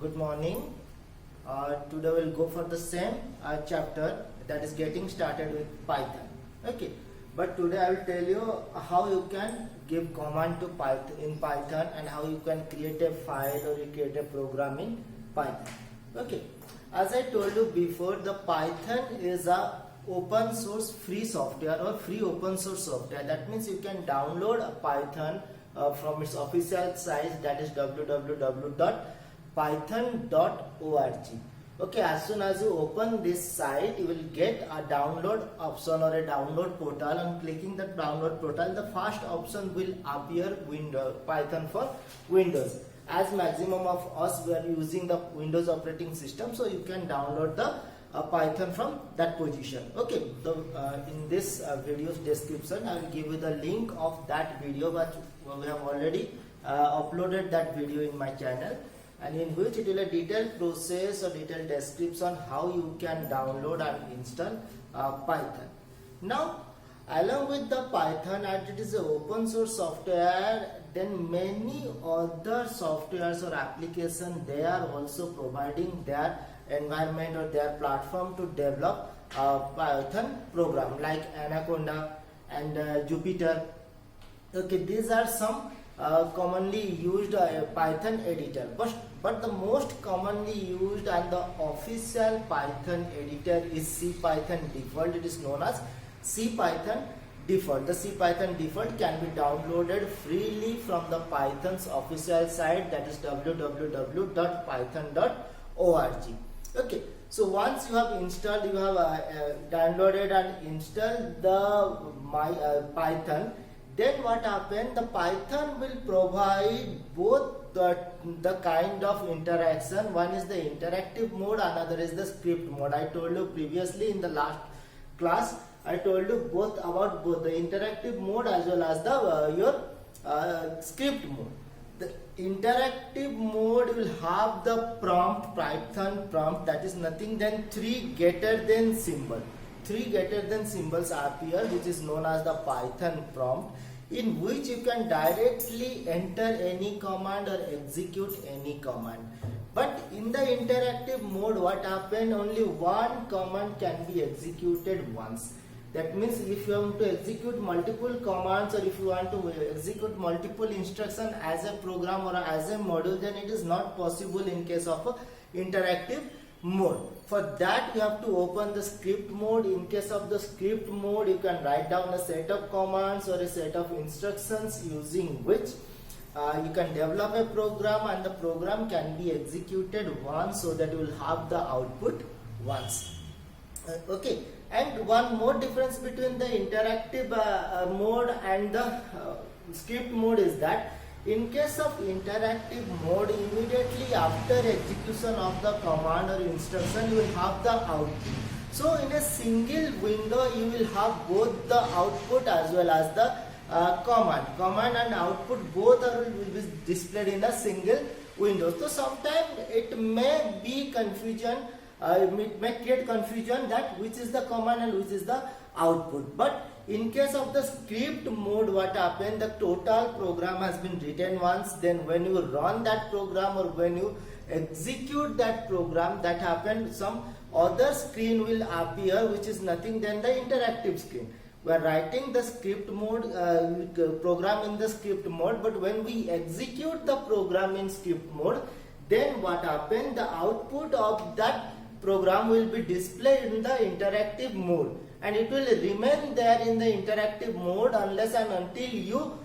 Good morning. Today we'll go for the same chapter, that is getting started with Python. Okay, but today I will tell you how you can give command to Python in Python and how you can create a file or you create a program in Python. Okay, as I told you before, the Python is a open source free software or free open source software. That means you can download a Python from its official site, that is www.python.org. Okay, as soon as you open this site, you will get a download option or a download portal. On clicking the download portal, the first option will appear Python for Windows. As maximum of us were using the Windows operating system, so you can download the Python from that position. Okay, so in this video's description I will give you the link of that video, but we have already uploaded that video in my channel, and in which it will a detailed process or detailed description how you can download and install Python. Now, along with the Python, as it is an open source software, then many other softwares or applications, they are also providing their environment or their platform to develop Python program like Anaconda and Jupyter. Okay, these are some commonly used Python editor, but the most commonly used and the official Python editor is CPython default. It is known as CPython default. The CPython default can be downloaded freely from the Python's official site, that is www.python.org. Okay, so once you have installed, you have downloaded and installed the Python, then what happens, the Python will provide both the kind of interaction. One is the interactive mode, another is the script mode. I told you previously in the last class, I told you about both the interactive mode as well as the your script mode. The interactive mode will have the prompt, Python prompt, that is nothing than 3 greater than symbol. 3 greater than symbols appear, which is known as the Python prompt, in which you can directly enter any command or execute any command. But in the interactive mode, what happens, only one command can be executed once. That means if you want to execute multiple commands or if you want to execute multiple instructions as a program or as a module, then it is not possible in case of a interactive mode. For that you have to open the script mode. In case of the script mode, you can write down a set of commands or a set of instructions using which you can develop a program, and the program can be executed once, so that you will have the output once. Okay, and one more difference between the interactive mode and the script mode is that in case of interactive mode, immediately after execution of the command or instruction, you will have the output. So in a single window, you will have both the output as well as the command and output, both will be displayed in a single window. So sometimes it may be confusion, it may create confusion that which is the command and which is the output. But in case of the script mode, what happens, the total program has been written once, then when you run that program or when you execute that program, that happens, some other screen will appear, which is nothing than the interactive screen. We are writing the script mode program in the script mode, but when we execute the program in script mode, then what happens, the output of that program will be displayed in the interactive mode, and it will remain there in the interactive mode unless and until you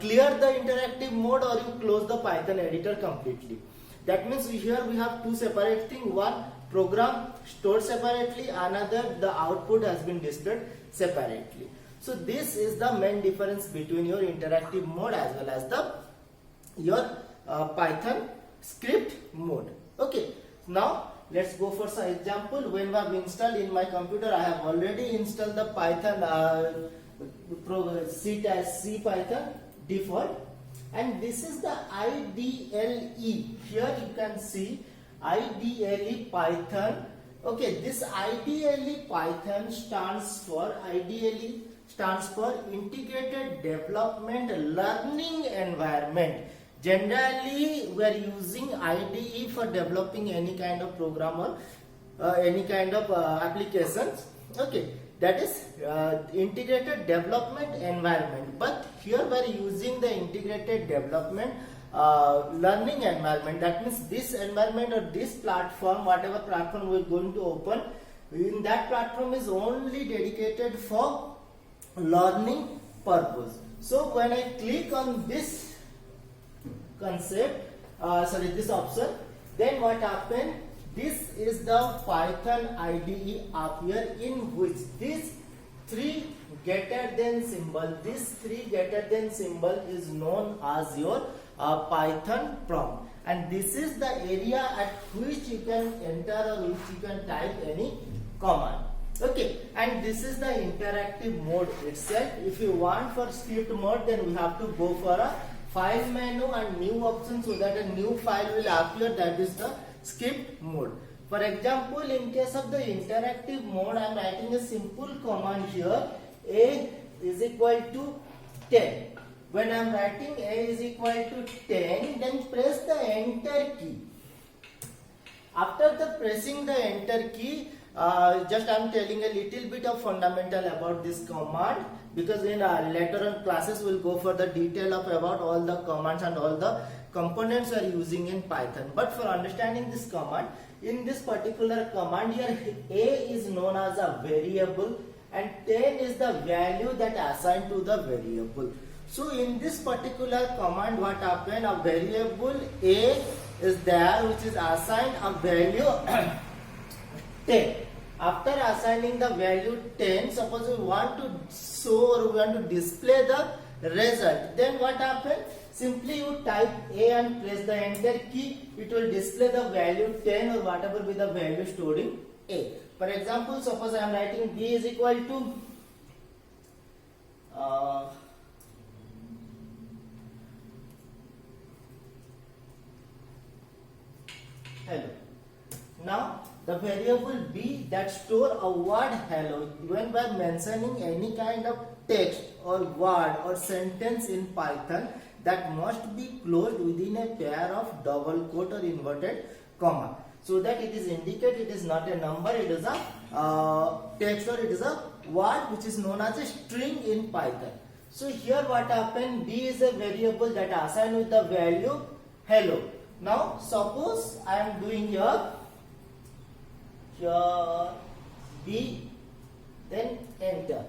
clear the interactive mode or you close the Python editor completely. That means here we have two separate things. One, program stored separately, another, the output has been displayed separately. So this is the main difference between your interactive mode as well as your Python script mode. Okay, now let's go for some example. When I have installed in my computer, I have already installed the Python CPython default, and this is the IDLE. Here you can see IDLE Python. Okay, this IDLE Python stands for Integrated Development Learning Environment. Generally, we are using IDE for developing any kind of program or any kind of applications. Okay, that is integrated development environment. But here we are using the integrated development learning environment. That means this environment or this platform, whatever platform we are going to open, in that platform is only dedicated for learning purpose. So when I click on this concept, this option, then what happen? This is the Python IDE up here, in which this three greater than symbol, is known as your Python prompt, and this is the area at which you can enter or which you can type any command. Okay, and this is the interactive mode itself. If you want for script mode, then we have to go for a file menu and new option, so that a new file will appear, that is the script mode. For example, in case of the interactive mode, I am writing a simple command here, a is equal to 10. When I am writing a is equal to 10, then press the enter key. After the pressing the enter key, just I am telling a little bit of fundamental about this command, because in later on classes we will go for the detail of about all the commands and all the components we are using in Python. But for understanding this command, in this particular command here, a is known as a variable and 10 is the value that assigned to the variable. So in this particular command, what happened? A variable a is there which is assigned a value 10. After assigning the value 10, suppose we want to show or we want to display the result, then what happens? Simply you type a and press the enter key, it will display the value 10 or whatever be the value stored in a. For example, suppose I am writing b is equal to hello. Now the variable b that store a word hello, when by mentioning any kind of text or word or sentence in Python, that must be closed within a pair of double quote or inverted comma, so that it is indicate it is not a number, it is a text or it is a word which is known as a string in Python. So here what happened? B is a variable that assigned with the value hello. Now suppose I am doing here b, then enter.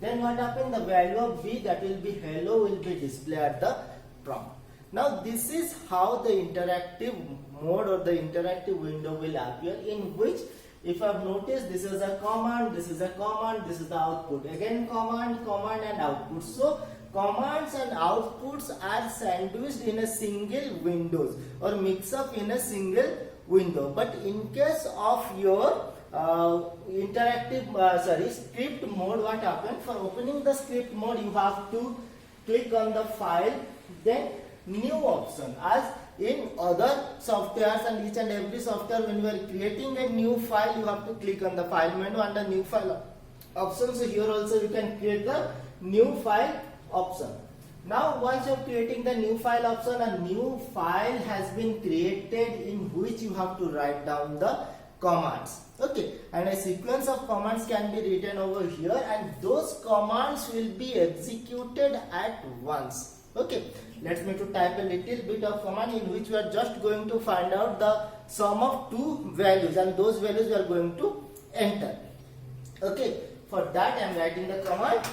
Then what happened? The value of b, that will be hello, will be displayed at the prompt. Now this is how the interactive mode or the interactive window will appear, in which if I have noticed, this is a command, this is a command, this is the output, again command, command and output. So commands and outputs are sandwiched in a single windows or mix up in a single window. But in case of your script mode, what happens? For opening the script mode, you have to click on the file, then new option. As in other softwares and each and every software, when you are creating a new file, you have to click on the file menu and the new file option. So here also you can create the new file option. Now once you are creating the new file option, a new file has been created in which you have to write down the commands. Okay, and a sequence of commands can be written over here, and those commands will be executed at once. Okay, let me to type a little bit of command in which we are just going to find out the sum of two values, and those values we are going to enter. Okay, for that I am writing the command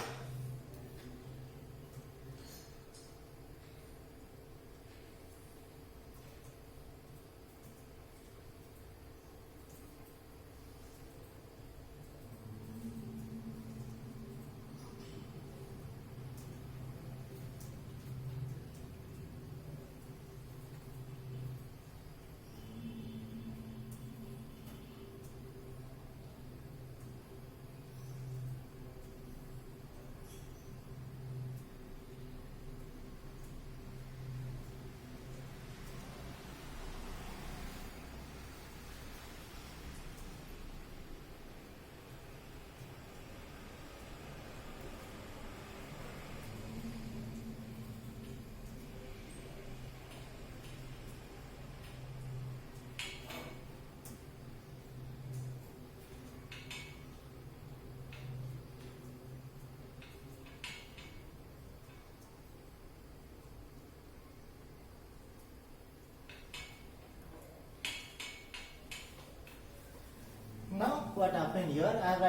what happened here, I have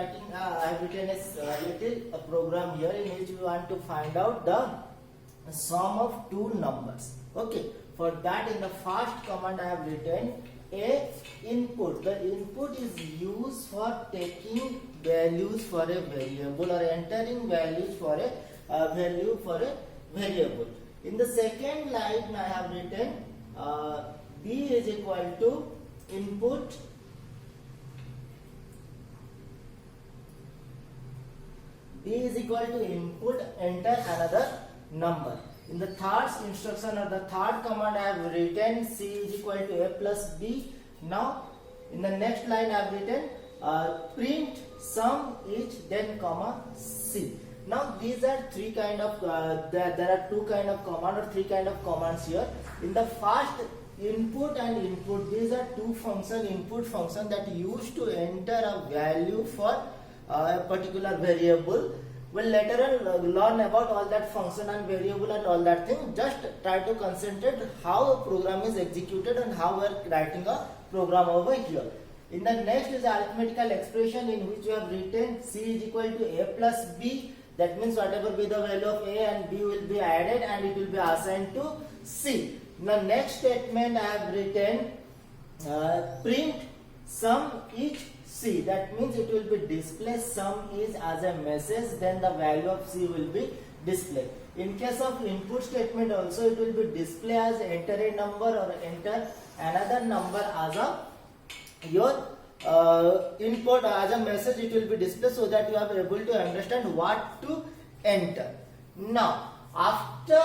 written a little program here in which we want to find out the sum of two numbers. Okay, for that in the first command I have written a input. The input is used for taking values for a variable or entering values for a value for a variable. In the second line I have written b is equal to input enter another number. In the third instruction or the third command I have written c is equal to a plus b. Now in the next line I have written print sum each then comma c. Now these are three kind of there are two kind of command or three kind of commands here. In the first, input and input, these are two function, input function that used to enter a value for a particular variable. We'll later on learn about all that function and variable and all that thing. Just try to concentrate how a program is executed and how we are writing a program over here. In the next is arithmetical expression in which we have written c is equal to a plus b. That means whatever be the value of a and b will be added and it will be assigned to c. In the next statement I have written print sum each c. That means it will be displayed sum is as a message, then the value of c will be displayed. In case of input statement also it will be displayed as enter a number or enter another number as a your input as a message. It will be displayed so that you are able to understand what to enter. Now after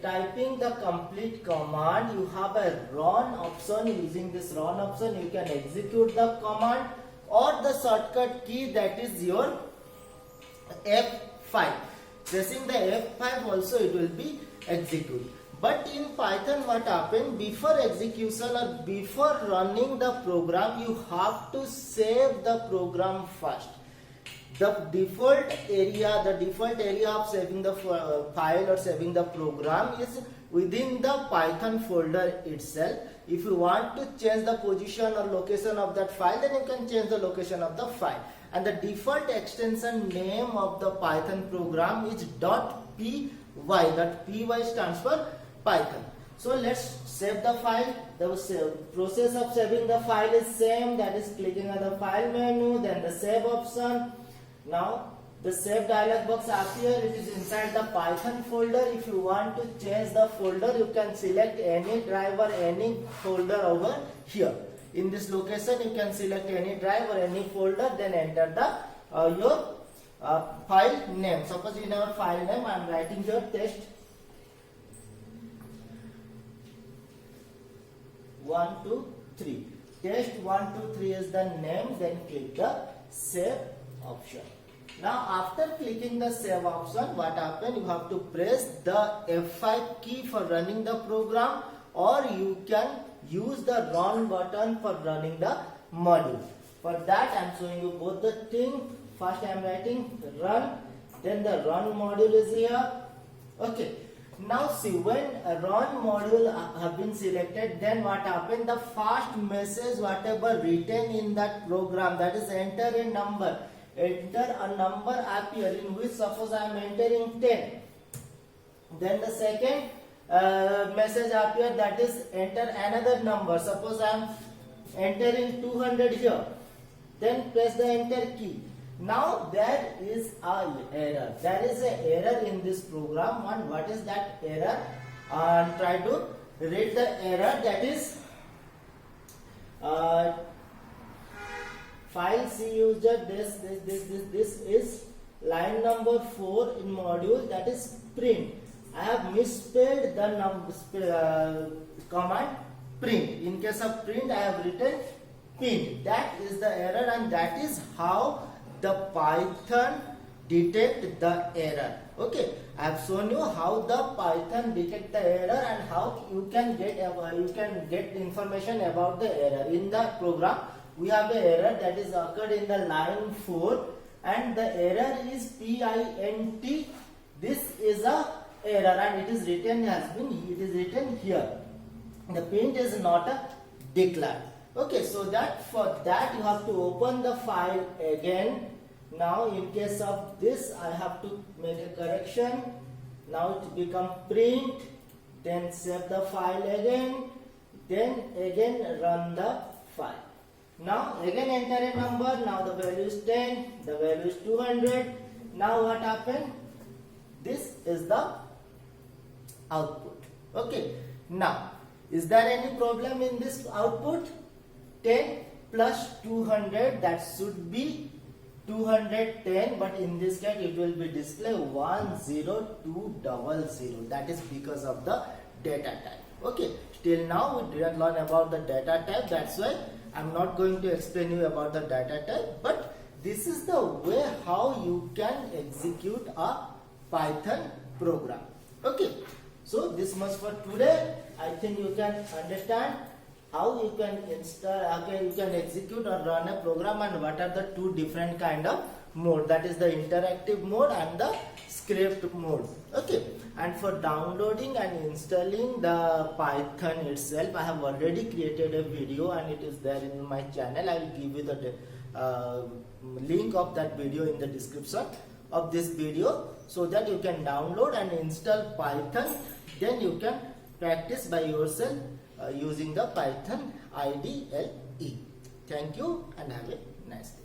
typing the complete command, you have a run option. Using this run option you can execute the command or the shortcut key, that is your F5. Pressing the F5 also it will be executed. But in Python what happened, before execution or before running the program you have to save the program first. The default area of saving the file or saving the program is within the Python folder itself. If you want to change the position or location of that file, then you can change the location of the file. And the default extension name of the Python program is .py. That py stands for Python. So let's save the file. The process of saving the file is same, that is clicking on the file menu, then the save option. Now the save dialog box appears. It is inside the Python folder. If you want to change the folder, you can select any drive or any folder over here. In this location you can select any drive or any folder, then enter the your file name. Suppose in our file name I am writing here test 1 2 3. Test 1 2 3 is the name. Then click the save option. Now after clicking the save option, what happens? You have to press the F5 key for running the program, or you can use the run button for running the module. For that I am showing you both the things. First I am writing run, then the run module is here. Okay. Now see, when a run module have been selected, then what happened? The first message whatever written in that program, that is enter a number. Enter a number appear, in which suppose I am entering 10. Then the second message appear, that is enter another number. Suppose I am entering 200 here. Then press the enter key. Now there is a error. There is an error in this program. And what is that error? And try to read the error. That is file C user. This is line number 4 in module. That is print. I have misspelled the command print. In case of print I have written print. That is the error, and that is how the Python detect the error. Okay, I have shown you how the Python detect the error and how you can get information about the error. In the program we have the error that is occurred in the line 4, and the error is PINT. This is a error and it is written here. The print is not a declared. Okay, so that for that you have to open the file again. Now in case of this I have to make a correction. Now it become print, then save the file again, then again run the file. Now again enter a number. Now the value is 10, the value is 200. Now what happened? This is the output. Okay, now is there any problem in this output? 10 plus 200, that should be 210, but in this case it will be display 10200. That is because of the data type. Okay, till now we didn't learn about the data type, that's why I'm not going to explain you about the data type, but this is the way how you can execute a Python program. Okay, so this much for today. I think you can understand how you can install, you can execute or run a program, and what are the two different kind of mode, that is the interactive mode and the script mode. Okay, and for downloading and installing the Python itself, I have already created a video and it is there in my channel. I will give you the link of that video in the description of this video, so that you can download and install Python. Then you can practice by yourself using the Python IDLE. Thank you and have a nice day.